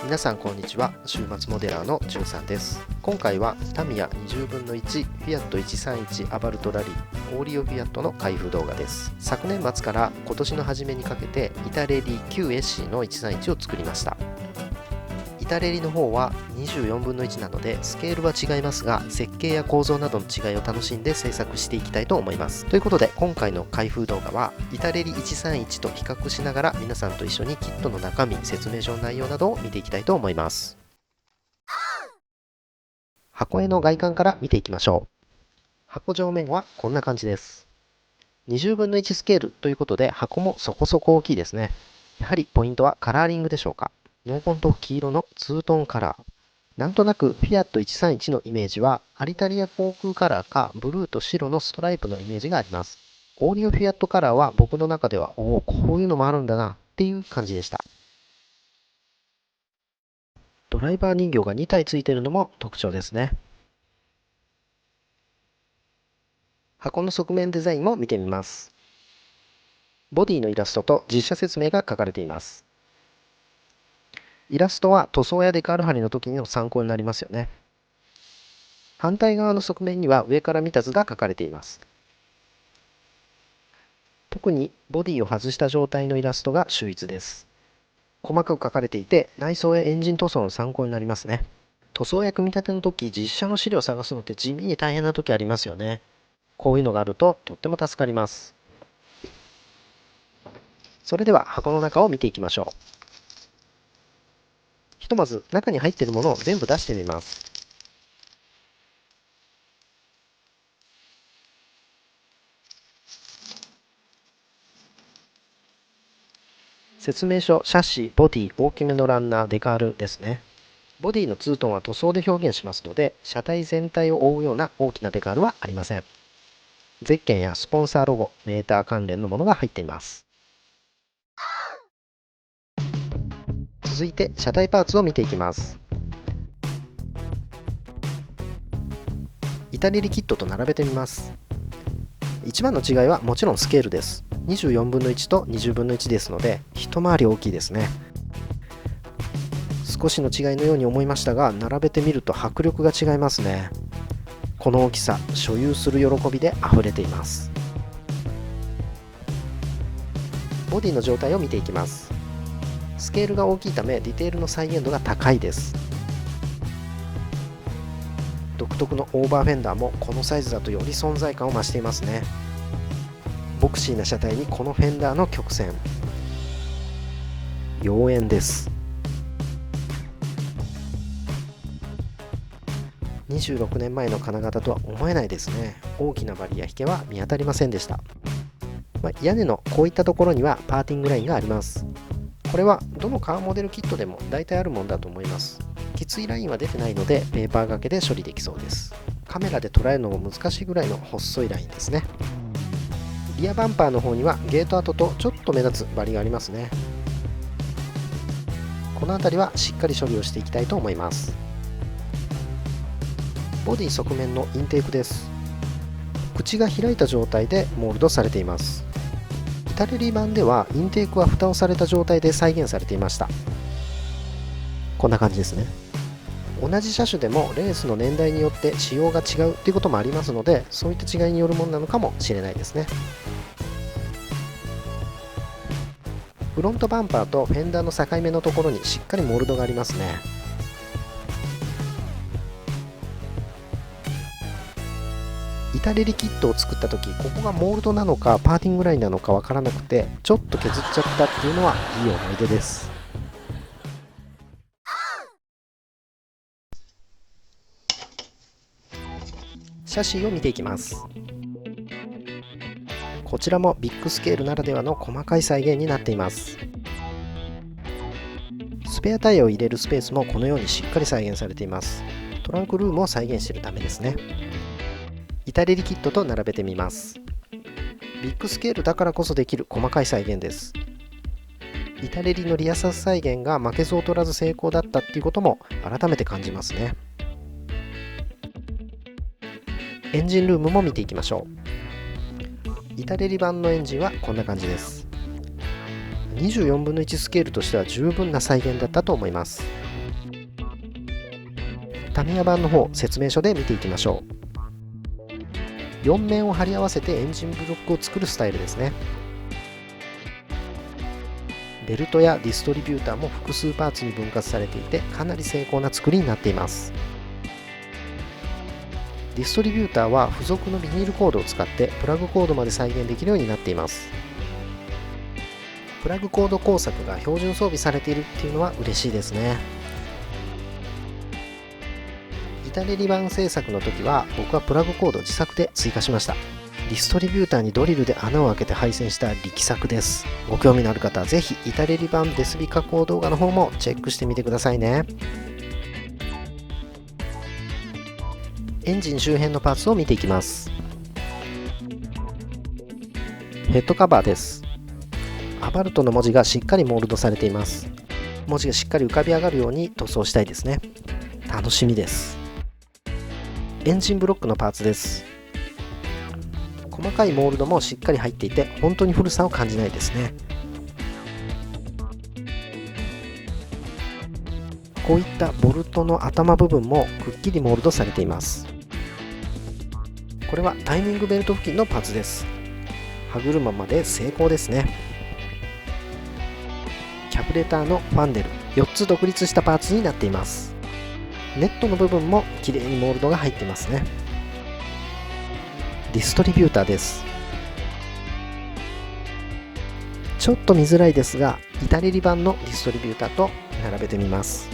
皆さんこんにちは。週末モデラーのじゅんさんです。今回はタミヤ20分の1フィアット131アバルトラリーオーリオフィアットの開封動画です。昨年末から今年の初めにかけてイタレリ旧エッシーの131を作りました。イタレリの方は24分の1なのでスケールは違いますが、設計や構造などの違いを楽しんで制作していきたいと思います。ということで今回の開封動画はイタレリ131と比較しながら皆さんと一緒にキットの中身、説明書の内容などを見ていきたいと思います。箱絵の外観から見ていきましょう。箱上面はこんな感じです。20分の1スケールということで箱もそこそこ大きいですね。やはりポイントはカラーリングでしょうか。濃紺と黄色のツートンカラー。なんとなくフィアット131のイメージはアリタリア航空カラーかブルーと白のストライプのイメージがあります。オーリオフィアットカラーは僕の中ではこういうのもあるんだなっていう感じでした。ドライバー人形が2体ついているのも特徴ですね。箱の側面デザインも見てみます。ボディのイラストと実写説明が書かれています。イラストは塗装やデカール貼りの時の参考になりますよね。反対側の側面には上から見た図が書かれています。特にボディを外した状態のイラストが秀逸です。細かく書かれていて内装やエンジン塗装の参考になりますね。塗装や組み立ての時、実写の資料を探すのって地味に大変な時ありますよね。こういうのがあるととっても助かります。それでは箱の中を見ていきましょう。ひとまず中に入っているものを全部出してみます。説明書、シャシ、ボディ、大きめのランナー、デカールですね。ボディのツートンは塗装で表現しますので、車体全体を覆うような大きなデカールはありません。ゼッケンやスポンサーロゴ、メーター関連のものが入っています。続いて車体パーツを見ていきます。イタレリキットと並べてみます。一番の違いはもちろんスケールです。24分の1と20分の1ですので一回り大きいですね。少しの違いのように思いましたが、並べてみると迫力が違いますね。この大きさ、所有する喜びで溢れています。ボディの状態を見ていきます。スケールが大きいためディテールの再現度が高いです。独特のオーバーフェンダーもこのサイズだとより存在感を増していますね。ボクシーな車体にこのフェンダーの曲線、妖艶です。26年前の金型とは思えないですね。大きなバリや引けは見当たりませんでした。屋根のこういったところにはパーティングラインがあります。これはどのカーモデルキットでも大体あるものだと思います。きついラインは出てないのでペーパー掛けで処理できそうです。カメラで捉えるのも難しいぐらいの細いラインですね。リアバンパーの方にはゲート跡とちょっと目立つバリがありますね。この辺りはしっかり処理をしていきたいと思います。ボディ側面のインテークです。口が開いた状態でモールドされています。イタレリ版ではインテークは蓋をされた状態で再現されていました。こんな感じですね。同じ車種でもレースの年代によって仕様が違うということもありますので、そういった違いによるものなのかもしれないですね。フロントバンパーとフェンダーの境目のところにしっかりモールドがありますね。イタレリキットを作った時、ここがモールドなのかパーティングラインなのかわからなくてちょっと削っちゃったっていうのはいい思い出です。シャシーを見ていきます。こちらもビッグスケールならではの細かい再現になっています。スペアタイヤを入れるスペースもこのようにしっかり再現されています。トランクルームを再現しているためですね。イタレリキットと並べてみます。ビッグスケールだからこそできる細かい再現です。イタレリのリアサス再現が負けず劣らず成功だったっていうことも改めて感じますね。エンジンルームも見ていきましょう。イタレリ版のエンジンはこんな感じです。24分の1スケールとしては十分な再現だったと思います。タミヤ版の方、説明書で見ていきましょう。4面を貼り合わせてエンジンブロックを作るスタイルですね。ベルトやディストリビューターも複数パーツに分割されていて、かなり精巧な作りになっています。ディストリビューターは付属のビニールコードを使ってプラグコードまで再現できるようになっています。プラグコード工作が標準装備されているっていうのは嬉しいですね。板レリ板製作の時は僕はプラグコードを自作で追加しました。ディストリビューターにドリルで穴を開けて配線した力作です。ご興味のある方はぜひ板レリ板デスビ加工動画の方もチェックしてみてくださいね。エンジン周辺のパーツを見ていきます。ヘッドカバーです。アバルトの文字がしっかりモールドされています。文字がしっかり浮かび上がるように塗装したいですね。楽しみです。エンジンブロックのパーツです。細かいモールドもしっかり入っていて本当に古さを感じないですね。こういったボルトの頭部分もくっきりモールドされています。これはタイミングベルト付近のパーツです。歯車まで成功ですね。キャブレターのファンデル、4つ独立したパーツになっています。ネットの部分もきれいにモールドが入っていますね。ディストリビューターです。ちょっと見づらいですが、板レリ板のディストリビューターと並べてみます。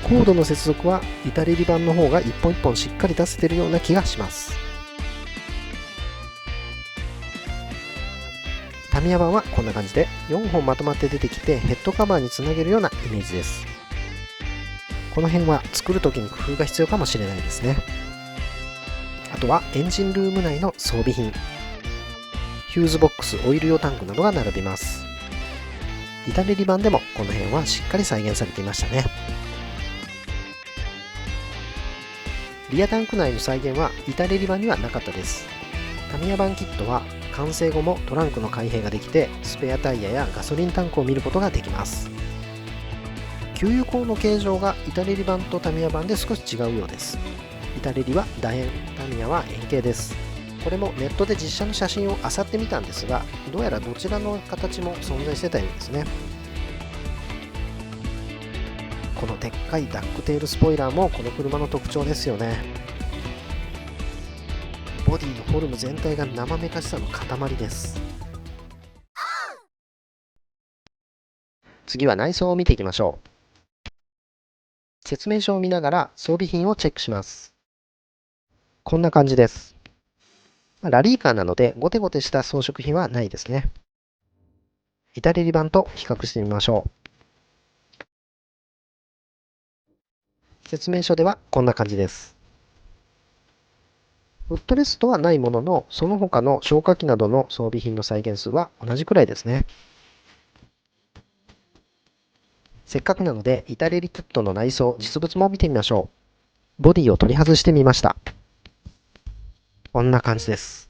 コードの接続は板レリ板の方が一本一本しっかり出せているような気がします。タミヤ版はこんな感じで4本まとまって出てきてヘッドカバーにつなげるようなイメージです。この辺は作る時に工夫が必要かもしれないですね。あとはエンジンルーム内の装備品、ヒューズボックス、オイル用タンクなどが並びます。板レリ板でもこの辺はしっかり再現されていましたね。リアタンク内の再現は板レリ板にはなかったです。タミヤ版キットは完成後もトランクの開閉ができて、スペアタイヤやガソリンタンクを見ることができます。給油口の形状が板レリ板とタミヤ版で少し違うようです。板レリは楕円、タミヤは円形です。これもネットで実写の写真を漁ってみたんですが、どうやらどちらの形も存在してたようですね。このでっかいダックテールスポイラーもこの車の特徴ですよね。ボディのフォルム全体が生めかしさの塊です。次は内装を見ていきましょう。説明書を見ながら装備品をチェックします。こんな感じです。ラリーカーなのでゴテゴテした装飾品はないですね。板レリ板と比較してみましょう。説明書ではこんな感じです。フットレストはないものの、その他の消火器などの装備品の再現数は同じくらいですね。せっかくなので、板レリキットの内装、実物も見てみましょう。ボディを取り外してみました。こんな感じです。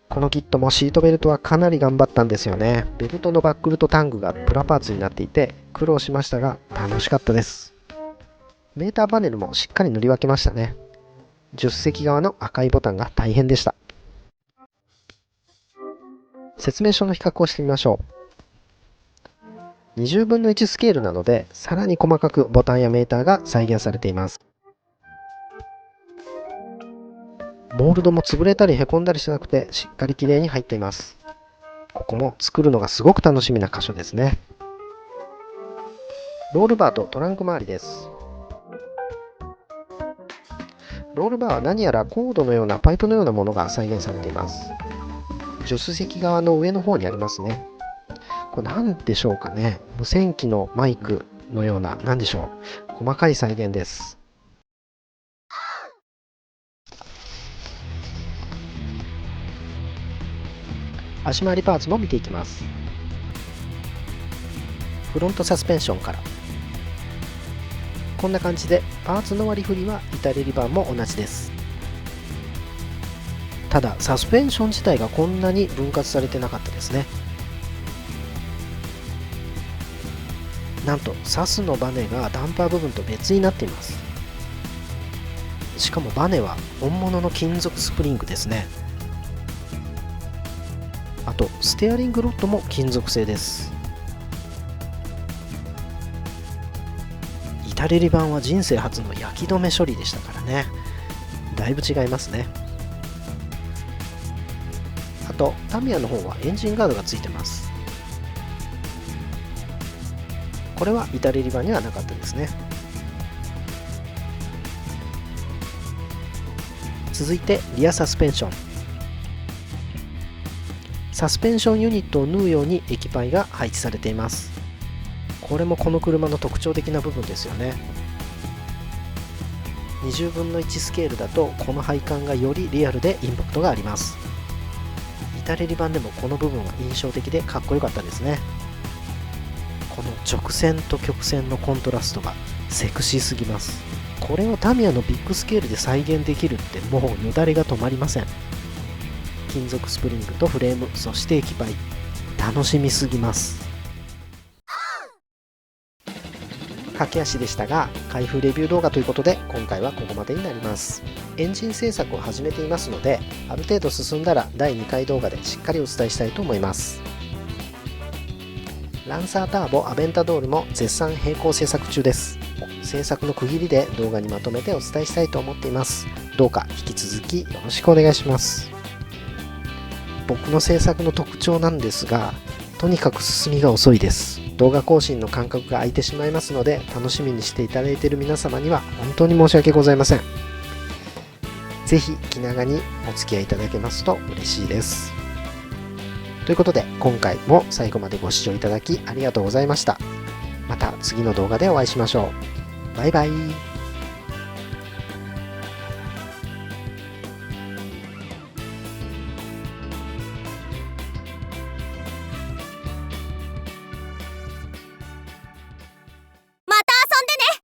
このキットもシートベルトはかなり頑張ったんですよね。ベルトのバックルとタングがプラパーツになっていて、苦労しましたが楽しかったです。メーターパネルもしっかり塗り分けましたね。助手席側の赤いボタンが大変でした。説明書の比較をしてみましょう。20分の1スケールなので、さらに細かくボタンやメーターが再現されています。モールドも潰れたりへこんだりしなくて、しっかりきれいに入っています。ここも作るのがすごく楽しみな箇所ですね。ロールバーとトランク周りです。ロールバーは何やらコードのようなパイプのようなものが再現されています。助手席側の上の方にありますね。これ何でしょうかね。無線機のマイクのような、何でしょう。細かい再現です。足回りパーツも見ていきます。フロントサスペンションから。こんな感じでパーツの割り振りは板レリ板も同じです。ただサスペンション自体がこんなに分割されてなかったですね。なんとサスのバネがダンパー部分と別になっています。しかもバネは本物の金属スプリングですね。あとステアリングロッドも金属製です。イタレリ版は人生初の焼き止め処理でしたからね、だいぶ違いますね。あとタミヤの方はエンジンガードがついてます。これはイタレリ版にはなかったですね。続いてリアサスペンション。サスペンションユニットを縫うように液パイが配置されています。これもこの車の特徴的な部分ですよね。20分の1スケールだとこの配管がよりリアルでインパクトがあります。イタレリ版でもこの部分は印象的でかっこよかったですね。この直線と曲線のコントラストがセクシーすぎます。これをタミヤのビッグスケールで再現できるってもうよだれが止まりません。金属スプリングとフレーム、そして液パイ、楽しみすぎます。駆け足でしたが開封レビュー動画ということで今回はここまでになります。エンジン製作を始めていますのである程度進んだら第2回動画でしっかりお伝えしたいと思います。ランサーターボアベンタドールも絶賛並行制作中です。制作の区切りで動画にまとめてお伝えしたいと思っています。どうか引き続きよろしくお願いします。僕の制作の特徴なんですが、とにかく進みが遅いです。動画更新の間隔が空いてしまいますので楽しみにしていただいている皆様には本当に申し訳ございません。ぜひ気長にお付き合いいただけますと嬉しいです。ということで今回も最後までご視聴いただきありがとうございました。また次の動画でお会いしましょう。バイバイ。